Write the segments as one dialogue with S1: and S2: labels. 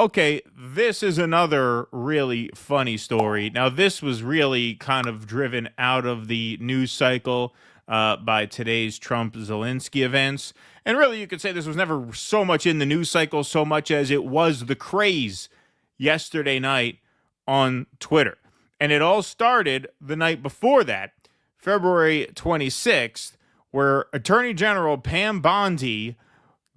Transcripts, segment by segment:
S1: Okay, this is another really funny story. Now, this was really kind of driven out of the news cycle by today's Trump-Zelensky events. And really, you could say this was never so much in the news cycle so much as it was the craze yesterday night on Twitter. And it all started the night before that, February 26th, where Attorney General Pam Bondi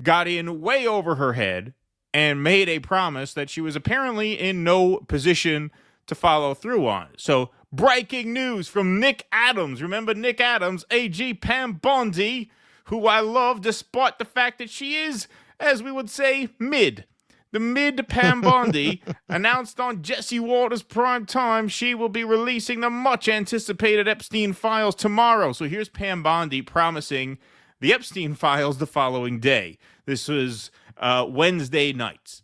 S1: got in way over her head and made a promise that she was apparently in no position to follow through on. So, breaking news from Nick Adams. Remember Nick Adams, AG Pam Bondi, who I love despite the fact that she is, as we would say, mid. The mid Pam Bondi announced on Jesse Waters' prime time she will be releasing the much-anticipated Epstein files tomorrow. So here's Pam Bondi promising the Epstein files the following day. This was Wednesday night.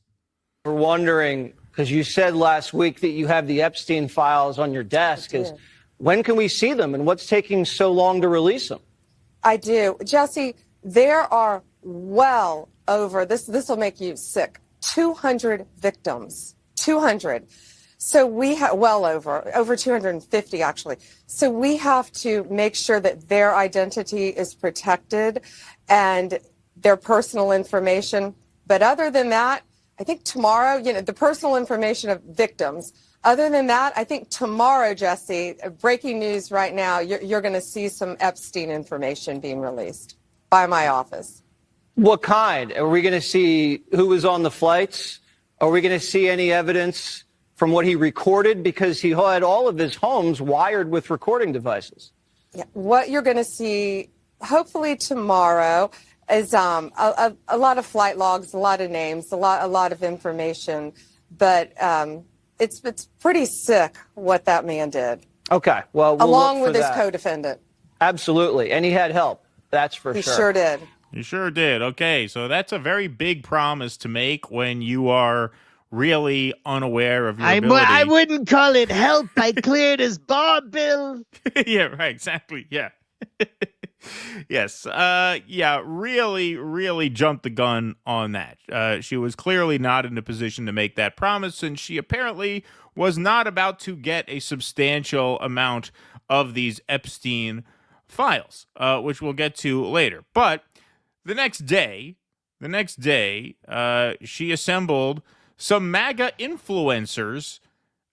S2: We're wondering, because you said last week that you have the Epstein files on your desk, is when can we see them and what's taking so long to release them?
S3: I do. Jesse, there are well over, this will make you sick, 200 victims. 200. So we have, well over 250 actually. So we have to make sure that their identity is protected and their personal information. But other than that, I think tomorrow, the personal information of victims. Other than that, I think tomorrow, Jesse, breaking news right now, you're going to see some Epstein information being released by my office.
S2: What kind? Are we going to see who was on the flights? Are we going to see any evidence from what he recorded? Because he had all of his homes wired with recording devices.
S3: Yeah. What you're going to see, hopefully tomorrow, is a lot of flight logs, a lot of names, a lot of information. But it's pretty sick what that man did.
S2: Okay. Well,
S3: along with his co-defendant.
S2: Absolutely. And he had help. That's for sure.
S3: He sure did.
S1: You sure did. Okay, so that's a very big promise to make when you are really unaware of your ability.
S4: I wouldn't call it help. I cleared his bar bill.
S1: Yeah, right, exactly. Yeah. Yes. Really, really jumped the gun on that. She was clearly not in a position to make that promise, and she apparently was not about to get a substantial amount of these Epstein files, which we'll get to later. But the next day, she assembled some MAGA influencers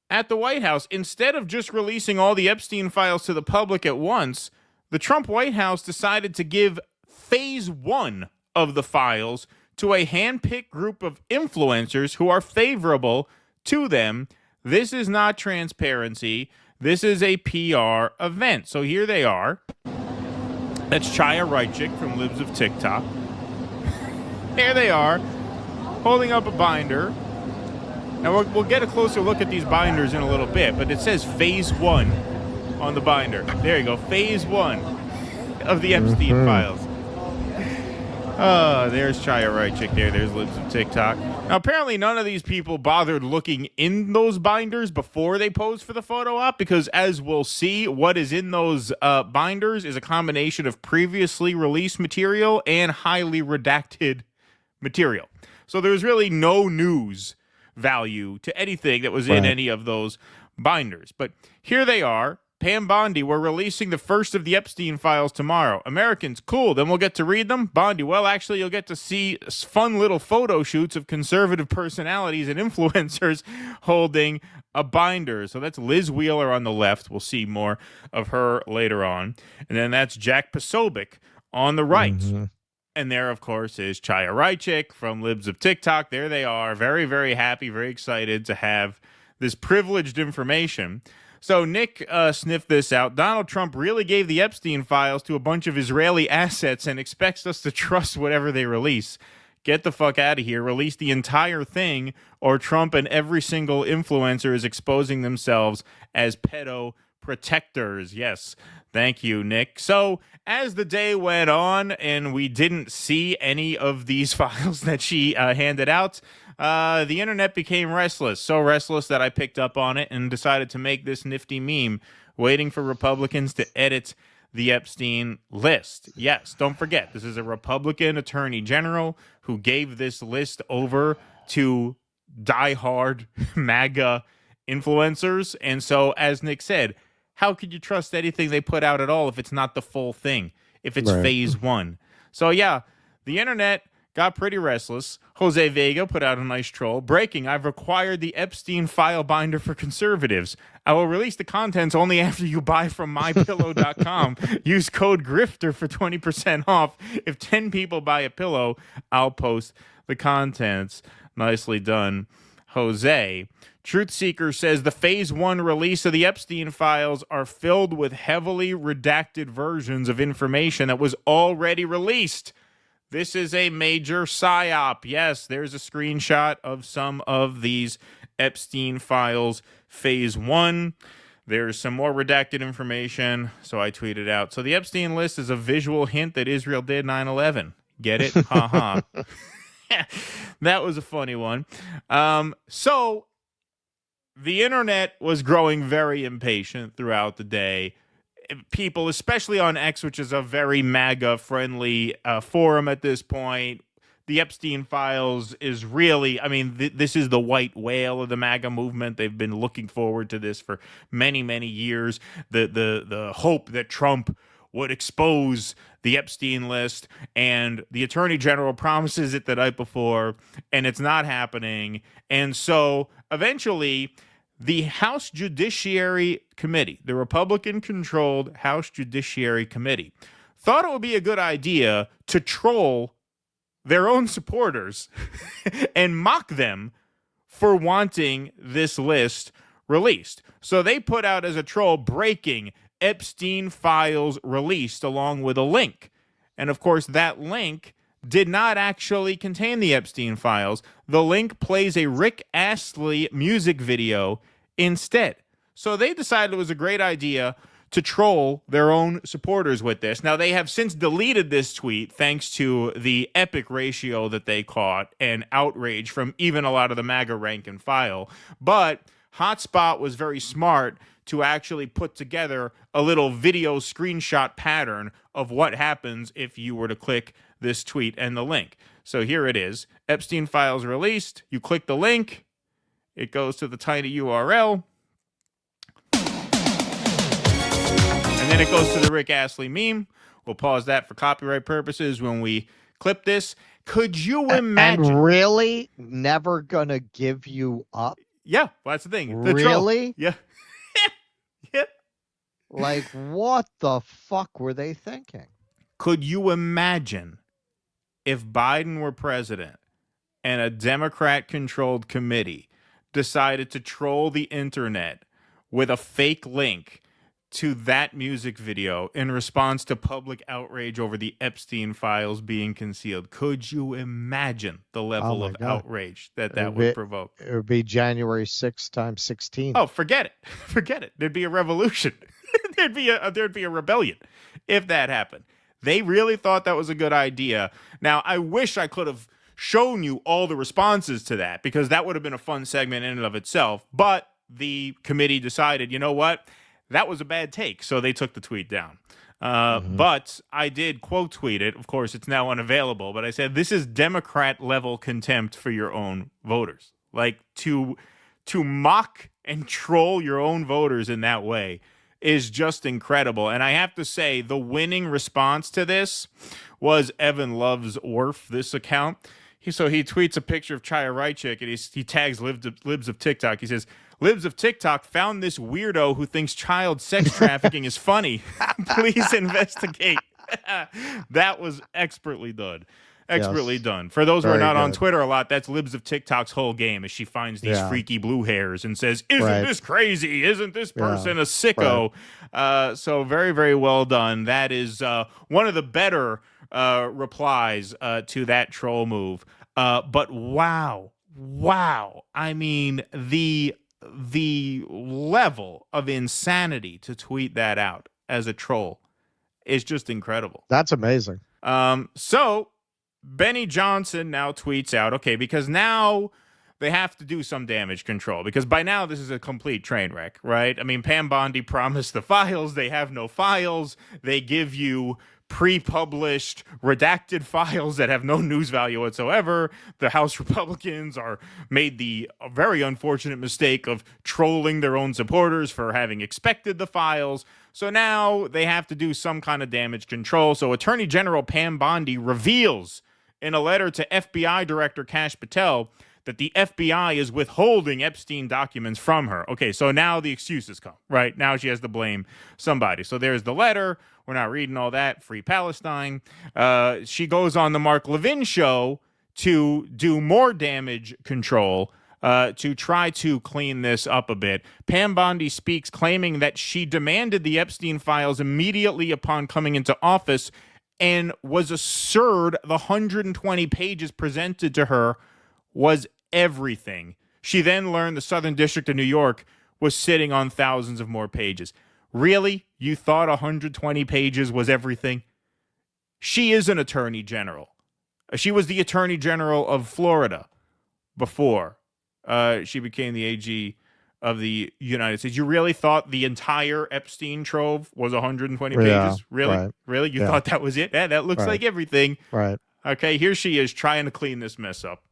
S1: at the White House. Instead of just releasing all the Epstein files to the public at once, the Trump White House decided to give phase 1 of the files to a hand-picked group of influencers who are favorable to them. This is not transparency. This is a PR event. So here they are. That's Chaya Reichik from Libs of TikTok. There they are, holding up a binder. Now, we'll get a closer look at these binders in a little bit, but it says phase 1 on the binder. There you go, phase 1 of the Epstein files. There's Chaya Reichik there. There's Libs of TikTok. Now, apparently none of these people bothered looking in those binders before they posed for the photo op, because as we'll see, what is in those binders is a combination of previously released material and highly redacted material. So there's really no news value to anything that was in any of those binders. But here they are. Pam Bondi, we're releasing the first of the Epstein files tomorrow. Americans, cool, then we'll get to read them. Bondi, well, actually, you'll get to see fun little photo shoots of conservative personalities and influencers holding a binder. So that's Liz Wheeler on the left. We'll see more of her later on. And then that's Jack Posobiec on the right. Mm-hmm. And there, of course, is Chaya Reichik from Libs of TikTok. There they are, very, very happy, very excited to have this privileged information. So Nick sniffed this out. Donald Trump really gave the Epstein files to a bunch of Israeli assets and expects us to trust whatever they release. Get the fuck out of here. Release the entire thing, or Trump and every single influencer is exposing themselves as pedo protectors. Yes. Thank you, Nick. So as the day went on and we didn't see any of these files that she handed out, the internet became restless. So restless that I picked up on it and decided to make this nifty meme, waiting for Republicans to edit the Epstein list. Yes, don't forget, this is a Republican attorney general who gave this list over to diehard MAGA influencers. And so, as Nick said, how could you trust anything they put out at all if it's not the full thing, if it's phase one? So, yeah, the internet got pretty restless. Jose Vega put out a nice troll. Breaking, I've required the Epstein file binder for conservatives. I will release the contents only after you buy from mypillow.com. Use code GRIFTER for 20% off. If 10 people buy a pillow, I'll post the contents. Nicely done, Jose. Truth Seeker says the phase one release of the Epstein files are filled with heavily redacted versions of information that was already released. This is a major psyop. Yes, there's a screenshot of some of these Epstein files, phase one. There's some more redacted information, so I tweeted out. So the Epstein list is a visual hint that Israel did 9/11. Get it? Ha ha. That was a funny one. So the internet was growing very impatient throughout the day. People, especially on X, which is a very MAGA-friendly forum at this point, the Epstein files is really, I mean, this is the white whale of the MAGA movement. They've been looking forward to this for many, many years. The hope that Trump would expose the Epstein list, and the Attorney General promises it the night before, and it's not happening. And so eventually the House Judiciary Committee, the Republican-controlled House Judiciary Committee, thought it would be a good idea to troll their own supporters and mock them for wanting this list released. So they put out as a troll, breaking Epstein files released, along with a link. And of course, that link did not actually contain the Epstein files. The link plays a Rick Astley music video instead. So they decided it was a great idea to troll their own supporters with this. Now, they have since deleted this tweet thanks to the epic ratio that they caught and outrage from even a lot of the MAGA rank and file. But Hotspot was very smart to actually put together a little video screenshot pattern of what happens if you were to click this tweet and the link. So here it is. Epstein files released. You click the link. It goes to the tiny URL. And then it goes to the Rick Astley meme. We'll pause that for copyright purposes when we clip this. Could you imagine?
S4: And really never gonna give you up?
S1: Yeah, well, that's the thing.
S4: Really?
S1: Yeah. Yeah.
S4: Like, what the fuck were they thinking?
S1: Could you imagine if Biden were president and a Democrat-controlled committee decided to troll the internet with a fake link to that music video in response to public outrage over the Epstein files being concealed? Could you imagine the level of outrage that would provoke?
S4: It would be January 6th times 16.
S1: Oh, forget it. Forget it. There'd be a revolution. there'd be a rebellion if that happened. They really thought that was a good idea. Now, I wish I could have shown you all the responses to that, because that would have been a fun segment in and of itself. But the committee decided, you know what? That was a bad take, so they took the tweet down. But I did quote tweet it. Of course, it's now unavailable. But I said, this is Democrat-level contempt for your own voters. Like, to mock and troll your own voters in that way is just incredible. And I have to say, the winning response to this was Evan Loves Orf, this account. So he tweets a picture of Chaya Raichik, and he tags Libs of TikTok. He says, Libs of TikTok found this weirdo who thinks child sex trafficking is funny. Please investigate. That was expertly done. Expertly done. For those who are not on Twitter a lot, that's Libs of TikTok's whole game, as she finds these freaky blue hairs and says, isn't this crazy? Isn't this person a sicko? So very, very well done. That is one of the better replies to that troll move. But wow. I mean, the level of insanity to tweet that out as a troll is just incredible.
S4: That's amazing.
S1: So Benny Johnson now tweets out, okay, because now they have to do some damage control, because by now this is a complete train wreck, right? I mean, Pam Bondi promised the files. They have no files. They give you pre-published redacted files that have no news value whatsoever. The House Republicans are made the very unfortunate mistake of trolling their own supporters for having expected the files. So now they have to do some kind of damage control. So Attorney General Pam Bondi reveals in a letter to FBI Director Kash Patel that the FBI is withholding Epstein documents from her. Okay, so now the excuses come, right? Now she has to blame somebody. So there's the letter. We're not reading all that. Free Palestine. She goes on the Mark Levin show to do more damage control to try to clean this up a bit. Pam Bondi speaks claiming that she demanded the Epstein files immediately upon coming into office and was assured the 120 pages presented to her was everything. She then learned the Southern District of New York was sitting on thousands of more pages. Really? You thought 120 pages was everything? She is an attorney general. She was the attorney general of Florida before she became the AG of the United States. You really thought the entire Epstein trove was 120 pages? Really?
S5: Right.
S1: Really? You thought that was it? Yeah, that looks like everything.
S5: Right.
S1: Okay, here she is trying to clean this mess up.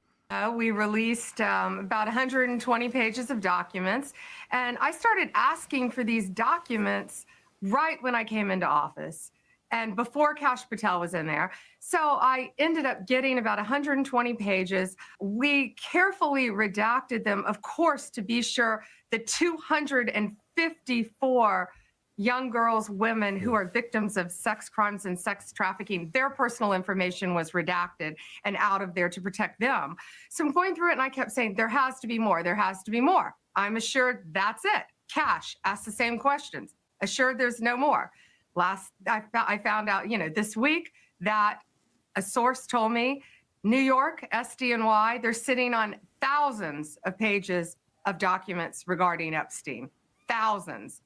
S3: We released about 120 pages of documents, and I started asking for these documents right when I came into office and before Kash Patel was in there. So I ended up getting about 120 pages. We carefully redacted them, of course, to be sure the 254 young girls, women who are victims of sex crimes and sex trafficking, their personal information was redacted and out of there to protect them. So I'm going through it and I kept saying, there has to be more. There has to be more. I'm assured that's it. Kash asked the same questions. Assured there's no more. I found out, this week that a source told me New York, SDNY, they're sitting on thousands of pages of documents regarding Epstein. Thousands.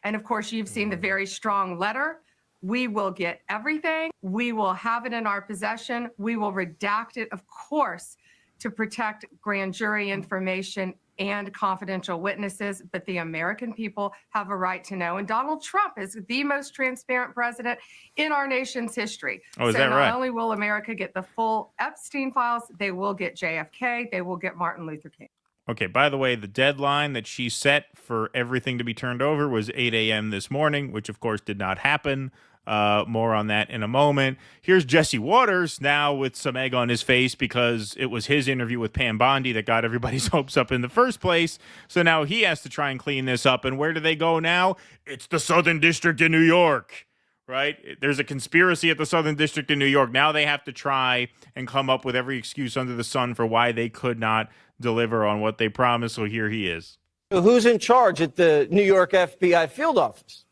S3: And of course, you've seen the very strong letter. We will get everything. We will have it in our possession. We will redact it, of course, to protect grand jury information and confidential witnesses. But the American people have a right to know. And Donald Trump is the most transparent president in our nation's history.
S1: Oh, is
S3: so
S1: that right?
S3: Not only will America get the full Epstein files, they will get JFK. They will get Martin Luther King.
S1: Okay, by the way, the deadline that she set for everything to be turned over was 8 a.m. this morning, which of course did not happen. More on that in a moment. Here's Jesse Waters now with some egg on his face because it was his interview with Pam Bondi that got everybody's hopes up in the first place. So now he has to try and clean this up. And where do they go now? It's the Southern District of New York. Right? There's a conspiracy at the Southern District of New York. Now they have to try and come up with every excuse under the sun for why they could not deliver on what they promised. So here he is.
S2: So who's in charge at the New York FBI field office?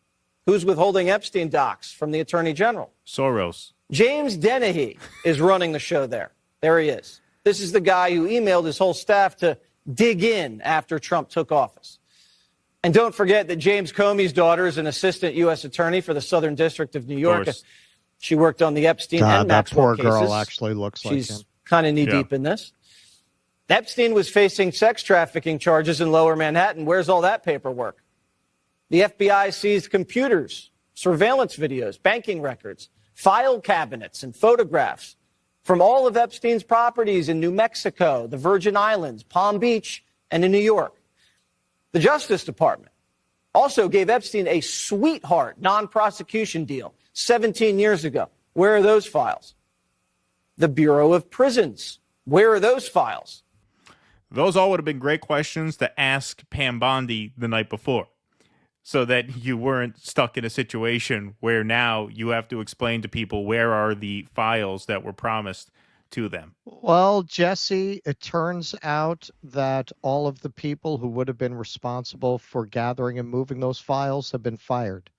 S2: Who's withholding Epstein docs from the Attorney General?
S1: Soros.
S2: James Dennehy is running the show there. There he is. This is the guy who emailed his whole staff to dig in after Trump took office. And don't forget that James Comey's daughter is an assistant U.S. attorney for the Southern District of New York. She worked on the Epstein and Maxwell
S5: that poor girl
S2: cases.
S5: actually looks like him.
S2: She's kind of knee-deep in this. Epstein was facing sex trafficking charges in Lower Manhattan. Where's all that paperwork? The FBI seized computers, surveillance videos, banking records, file cabinets, and photographs from all of Epstein's properties in New Mexico, the Virgin Islands, Palm Beach, and in New York. The Justice Department also gave Epstein a sweetheart non-prosecution deal 17 years ago. Where are those files? The Bureau of Prisons. Where are those files?
S1: Those all would have been great questions to ask Pam Bondi the night before, so that you weren't stuck in a situation where now you have to explain to people where are the files that were promised to them.
S5: Well, Jesse, it turns out that all of the people who would have been responsible for gathering and moving those files have been fired.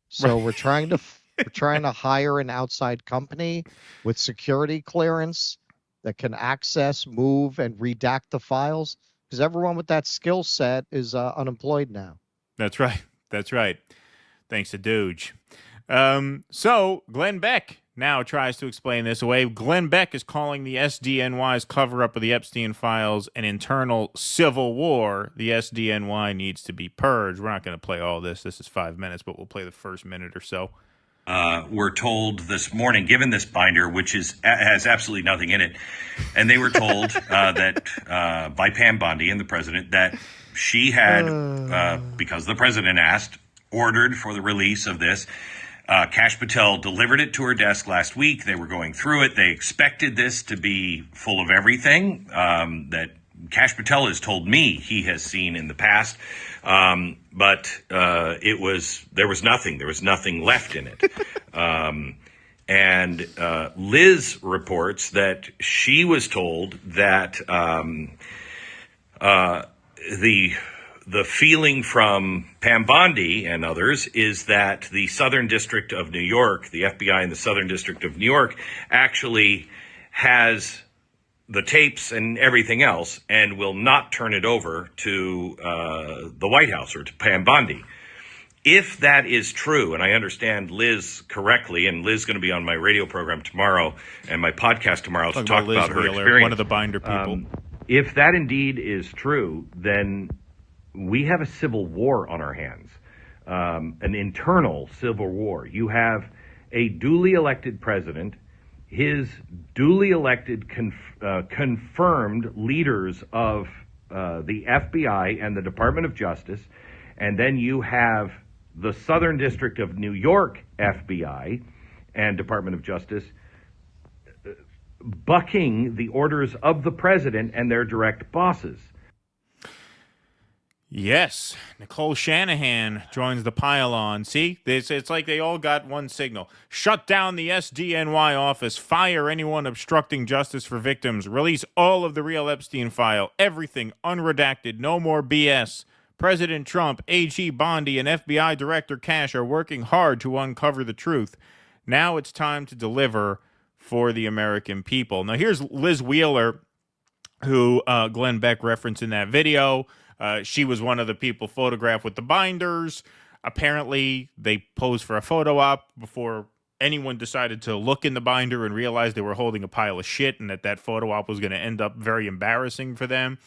S5: So we're trying to hire an outside company with security clearance that can access, move, and redact the files, because everyone with that skill set is unemployed now.
S1: That's right. That's right. Thanks to Doge. So Glenn Beck now tries to explain this away. Glenn Beck is calling the SDNY's cover-up of the Epstein files an internal civil war. The SDNY needs to be purged. We're not going to play all this. This is 5 minutes, but we'll play the first minute or so.
S6: were told this morning, given this binder, which has absolutely nothing in it, and they were told that by Pam Bondi and the president that she had, because the president asked, ordered for the release of this. Kash Patel delivered it to her desk last week. They were going through it. They expected this to be full of everything that Kash Patel has told me he has seen in the past. But there was nothing. There was nothing left in it. And Liz reports that she was told that the feeling from Pam Bondi and others is that the Southern District of New York, the FBI in the Southern District of New York, actually has the tapes and everything else and will not turn it over to the White House or to Pam Bondi. If that is true, and I understand Liz correctly, and Liz is going to be on my radio program tomorrow and my podcast tomorrow to talk about her experience.
S1: One of the binder people.
S6: If that indeed is true, then we have a civil war on our hands, an internal civil war. You have a duly elected president, his duly elected confirmed leaders of the FBI and the Department of Justice, and then you have the Southern District of New York FBI and Department of Justice bucking the orders of the president and their direct bosses.
S1: Yes, Nicole Shanahan joins the pile-on. See, it's like they all got one signal. Shut down the SDNY office. Fire anyone obstructing justice for victims. Release all of the real Epstein file. Everything unredacted. No more BS. President Trump, AG Bondi, and FBI Director Kash are working hard to uncover the truth. Now it's time to deliver for the American people. Now here's Liz Wheeler, who Glenn Beck referenced in that video. She was one of the people photographed with the binders. Apparently, they posed for a photo op before anyone decided to look in the binder and realize they were holding a pile of shit and that photo op was going to end up very embarrassing for them.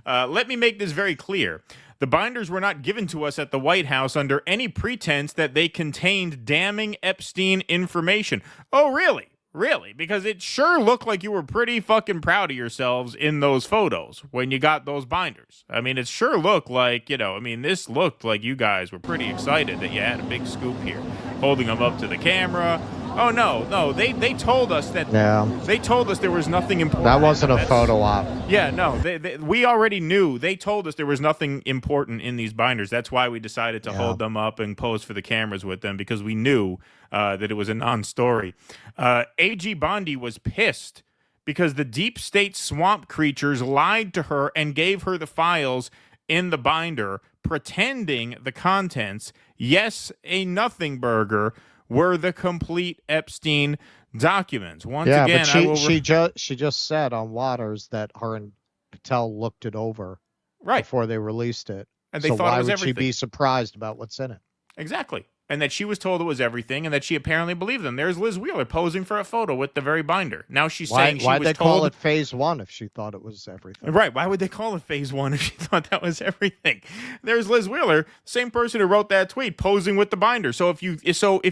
S1: Let me make this very clear. The binders were not given to us at the White House under any pretense that they contained damning Epstein information. Oh, really? Really? Because it sure looked like you were pretty fucking proud of yourselves in those photos when you got those binders. I mean, it sure looked like, this looked like you guys were pretty excited that you had a big scoop here, holding them up to the camera. Oh, no, they told us that. Yeah. They told us there was nothing important.
S5: That wasn't a photo op.
S1: Yeah, no, we already knew. They told us there was nothing important in these binders. That's why we decided to hold them up and pose for the cameras with them, because we knew that it was a non-story. AG Bondi was pissed because the deep state swamp creatures lied to her and gave her the files in the binder, pretending the contents, yes, a nothing burger, were the complete Epstein documents. Once again,
S5: but she just said on Waters that her and Patel looked it over before they released it.
S1: And they
S5: so
S1: thought
S5: why
S1: it was
S5: would
S1: everything.
S5: she be surprised about what's in it?
S1: Exactly. And that she was told it was everything, and that she apparently believed them. There's Liz Wheeler posing for a photo with the very binder. Now she's saying she was told...
S5: Why'd they call it phase one if she thought it was everything?
S1: Right. Why would they call it phase one if she thought that was everything? There's Liz Wheeler, same person who wrote that tweet, posing with the binder. So if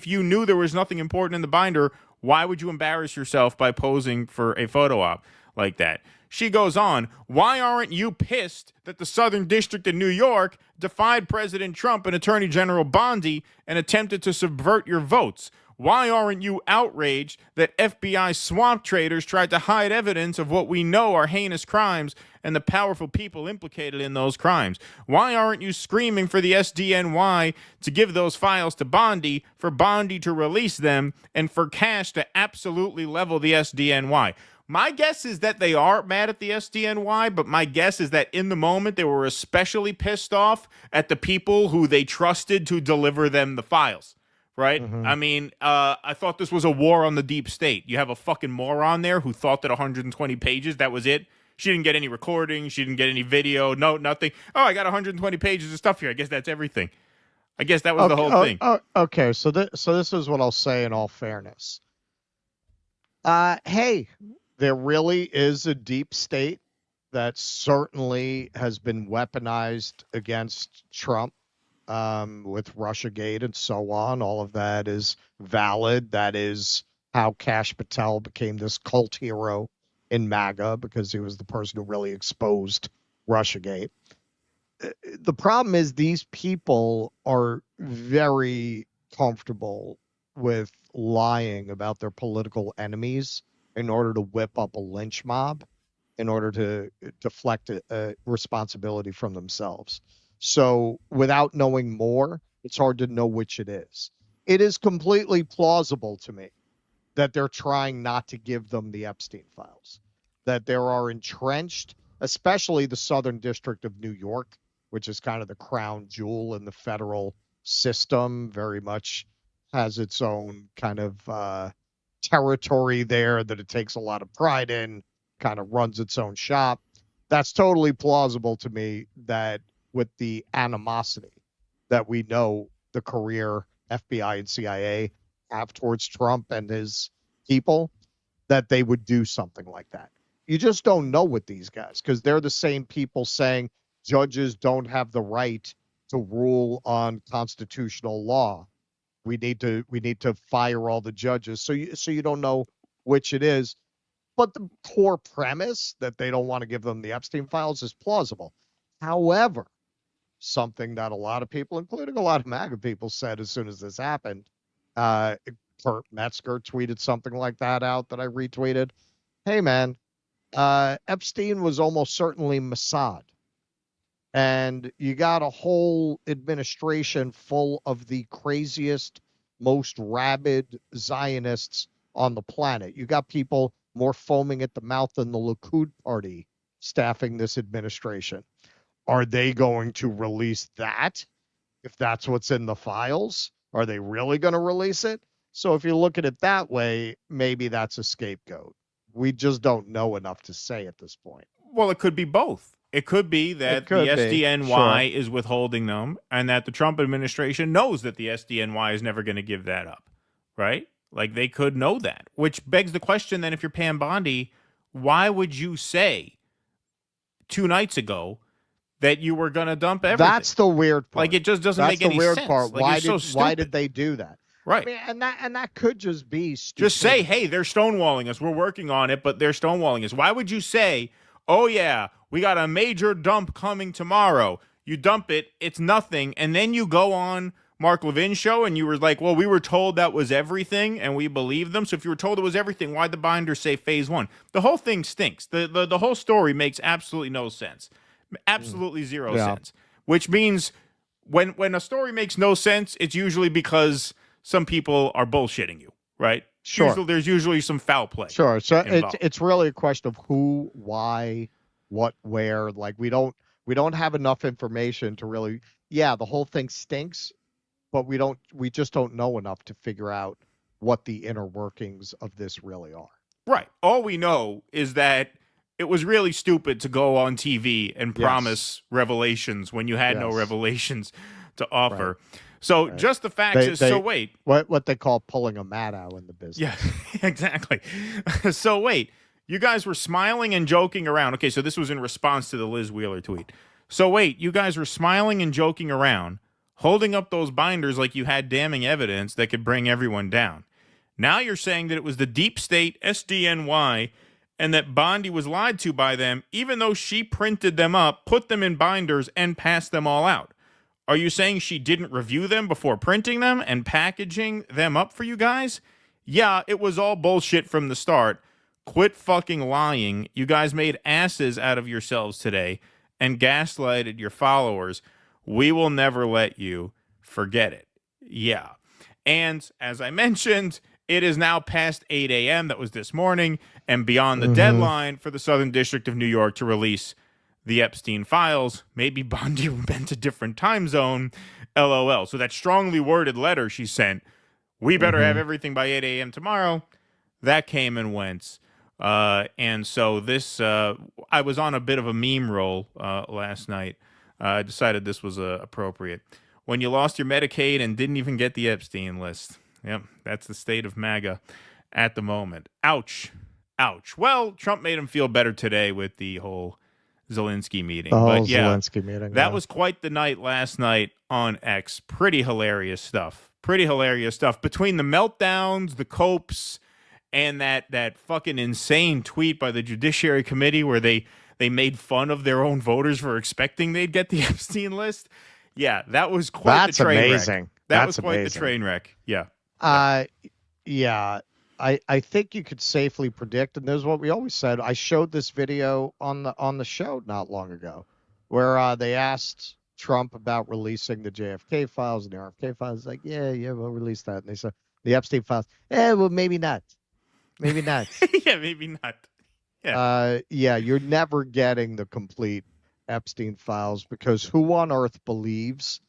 S1: you knew there was nothing important in the binder, why would you embarrass yourself by posing for a photo op like that? She goes on, why aren't you pissed that the Southern District of New York defied President Trump and Attorney General Bondi and attempted to subvert your votes? Why aren't you outraged that FBI swamp traders tried to hide evidence of what we know are heinous crimes and the powerful people implicated in those crimes? Why aren't you screaming for the SDNY to give those files to Bondi, for Bondi to release them, and for Kash to absolutely level the SDNY? My guess is that they are mad at the SDNY, but my guess is that in the moment they were especially pissed off at the people who they trusted to deliver them the files, right? Mm-hmm. I mean, I thought this was a war on the deep state. You have a fucking moron there who thought that 120 pages, that was it. She didn't get any recording. She didn't get any video. No, nothing. Oh, I got 120 pages of stuff here. I guess that's everything. I guess that was the whole thing.
S5: Okay, so this is what I'll say in all fairness. Hey, there really is a deep state that certainly has been weaponized against Trump with Russiagate and so on. All of that is valid. That is how Kash Patel became this cult hero in MAGA, because he was the person who really exposed Russiagate. The problem is these people are very comfortable with lying about their political enemies in order to whip up a lynch mob, in order to deflect a responsibility from themselves. So without knowing more, it's hard to know which it is. It is completely plausible to me that they're trying not to give them the Epstein files, that there are entrenched, especially the Southern District of New York, which is kind of the crown jewel in the federal system, very much has its own kind of territory there that it takes a lot of pride in, kind of runs its own shop. That's totally plausible to me, that with the animosity that we know the career FBI and CIA have towards Trump and his people, that they would do something like that. You just don't know with these guys, because they're the same people saying judges don't have the right to rule on constitutional law. We need to fire all the judges. So you don't know which it is. But the core premise that they don't want to give them the Epstein files is plausible. However, something that a lot of people, including a lot of MAGA people, said as soon as this happened, Kurt Metzger tweeted something like that out that I retweeted. Hey, man, Epstein was almost certainly Mossad. And you got a whole administration full of the craziest, most rabid Zionists on the planet. You got people more foaming at the mouth than the Likud party staffing this administration. Are they going to release that? If that's what's in the files, are they really going to release it? So if you look at it that way, maybe that's a scapegoat. We just don't know enough to say at this point.
S1: Well, it could be both. It could be that the SDNY is withholding them, and that the Trump administration knows that the SDNY is never going to give that up, right? Like, they could know that, which begs the question then, if you're Pam Bondi, why would you say 2 nights ago that you were going to dump everything?
S5: That's the weird part.
S1: Like, it just doesn't make any sense.
S5: Part.
S1: Like,
S5: why did they do that?
S1: Right.
S5: I mean, and that could just be stupid.
S1: Just say, hey, they're stonewalling us. We're working on it, but they're stonewalling us. Why would you say, oh, yeah, we got a major dump coming tomorrow? You dump it, it's nothing, and then you go on Mark Levin's show and you were like, well, we were told that was everything, and we believed them. So if you were told it was everything, why'd the binder say phase 1? The whole thing stinks. The whole story makes absolutely no sense. Absolutely zero sense. Which means when a story makes no sense, it's usually because some people are bullshitting you, right?
S5: Sure.
S1: There's usually some foul play.
S5: Sure. So
S1: involved.
S5: it's really a question of who, why, what, where. Like we don't have enough information to really. Yeah, the whole thing stinks, but we just don't know enough to figure out what the inner workings of this really are.
S1: Right. All we know is that it was really stupid to go on TV and promise revelations when you had no revelations to offer. Right. So just the facts is, so wait.
S5: What they call pulling a Maddow in the business.
S1: Yeah, exactly. So wait, you guys were smiling and joking around. Okay, so this was in response to the Liz Wheeler tweet. So wait, you guys were smiling and joking around, holding up those binders like you had damning evidence that could bring everyone down. Now you're saying that it was the deep state SDNY and that Bondi was lied to by them, even though she printed them up, put them in binders, and passed them all out. Are you saying she didn't review them before printing them and packaging them up for you guys? Yeah, it was all bullshit from the start. Quit fucking lying. You guys made asses out of yourselves today and gaslighted your followers. We will never let you forget it. Yeah. And as I mentioned, it is now past 8 a.m. That was this morning and beyond the deadline for the Southern District of New York to release the Epstein files. Maybe Bondi meant a different time zone. LOL. So that strongly worded letter she sent, we better have everything by 8 a.m. tomorrow, that came and went. And so this, I was on a bit of a meme roll last night. I decided this was appropriate. When you lost your Medicaid and didn't even get the Epstein list. Yep, that's the state of MAGA at the moment. Ouch. Ouch. Well, Trump made him feel better today with the whole Zelensky meeting.
S5: The whole
S1: But yeah,
S5: Zelensky meeting.
S1: that was quite the night last night on X. Pretty hilarious stuff. Pretty hilarious stuff. Between the meltdowns, the copes, and that fucking insane tweet by the Judiciary Committee where they made fun of their own voters for expecting they'd get the Epstein list. Yeah, that was quite the train wreck. That was quite the train wreck. Yeah.
S5: Yeah. I think you could safely predict, and this is what we always said. I showed this video on the show not long ago, where they asked Trump about releasing the JFK files and the RFK files. Like, yeah, we'll release that. And they said the Epstein files. Well, maybe not. Maybe not.
S1: Yeah, maybe not.
S5: Yeah, you're never getting the complete Epstein files because who on earth believes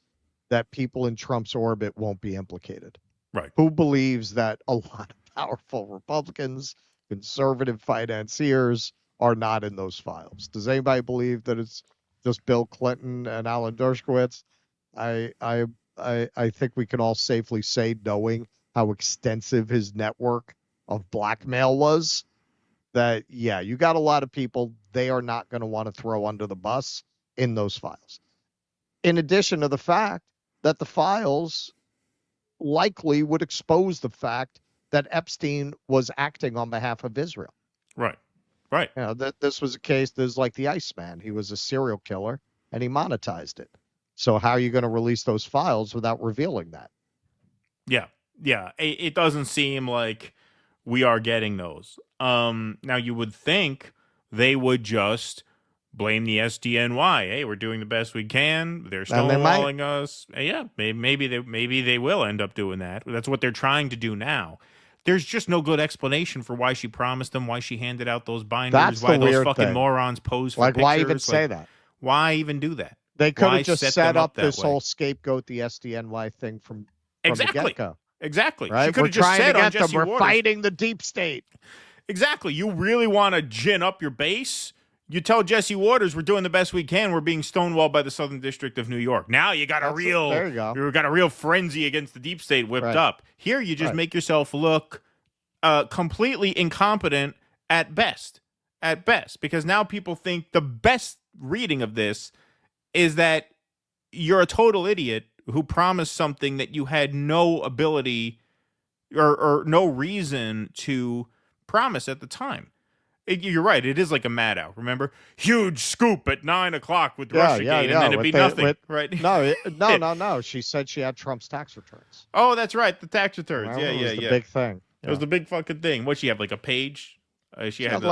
S5: that people in Trump's orbit won't be implicated?
S1: Right.
S5: Who believes that a lot of powerful Republicans, conservative financiers are not in those files? Does anybody believe that it's just Bill Clinton and Alan Dershowitz? I think we can all safely say, knowing how extensive his network of blackmail was, that, yeah, you got a lot of people they are not going to want to throw under the bus in those files. In addition to the fact that the files likely would expose the fact that Epstein was acting on behalf of Israel.
S1: Right. Right.
S5: You know, that this was a case, there's like the Iceman. He was a serial killer and he monetized it. So how are you going to release those files without revealing that?
S1: Yeah. Yeah. It doesn't seem like we are getting those. Now you would think they would just blame the SDNY. Hey, we're doing the best we can. They're stonewalling us. Yeah, maybe they will end up doing that. That's what they're trying to do now. There's just no good explanation for why she promised them, why she handed out those binders,
S5: That's
S1: why
S5: the
S1: those
S5: weird
S1: fucking
S5: thing.
S1: morons posed for
S5: Like,
S1: pictures.
S5: why even say that?
S1: Why even do that?
S5: They could
S1: Why
S5: have just
S1: set
S5: set
S1: them
S5: up
S1: that
S5: this
S1: way?
S5: whole scapegoat, the SDNY thing from
S1: Exactly.
S5: the get-go.
S1: Exactly.
S5: Right?
S1: She could
S5: We're
S1: have just
S5: trying
S1: said
S5: to
S1: on
S5: get them.
S1: Jesse
S5: We're
S1: Waters.
S5: fighting the deep state.
S1: Exactly. You really want to gin up your base? You tell Jesse Waters we're doing the best we can. We're being stonewalled by the Southern District of New York. Now you got
S5: There you go.
S1: you got a real frenzy against the deep state whipped
S5: Right.
S1: up. Here you just
S5: Right.
S1: make yourself look completely incompetent at best. At best, because now people think the best reading of this is that you're a total idiot who promised something that you had no ability or no reason to promise at the time. You're right. It is like a mad out. Remember, huge scoop at 9:00 with Russiagate, and then it'd be nothing. Right?
S5: No. She said she had Trump's tax returns.
S1: Oh, that's right. The tax returns.
S5: Remember?
S1: Yeah.
S5: It was the big thing.
S1: It was the big fucking thing. What she have, like a page?
S5: She had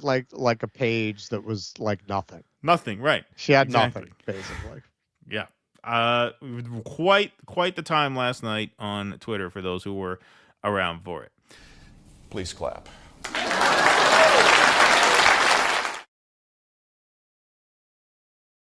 S5: like a page that was like nothing.
S1: Nothing. Right.
S5: She had
S1: Exactly.
S5: nothing, basically.
S1: Yeah. Quite the time last night on Twitter for those who were around for it.
S7: Please clap.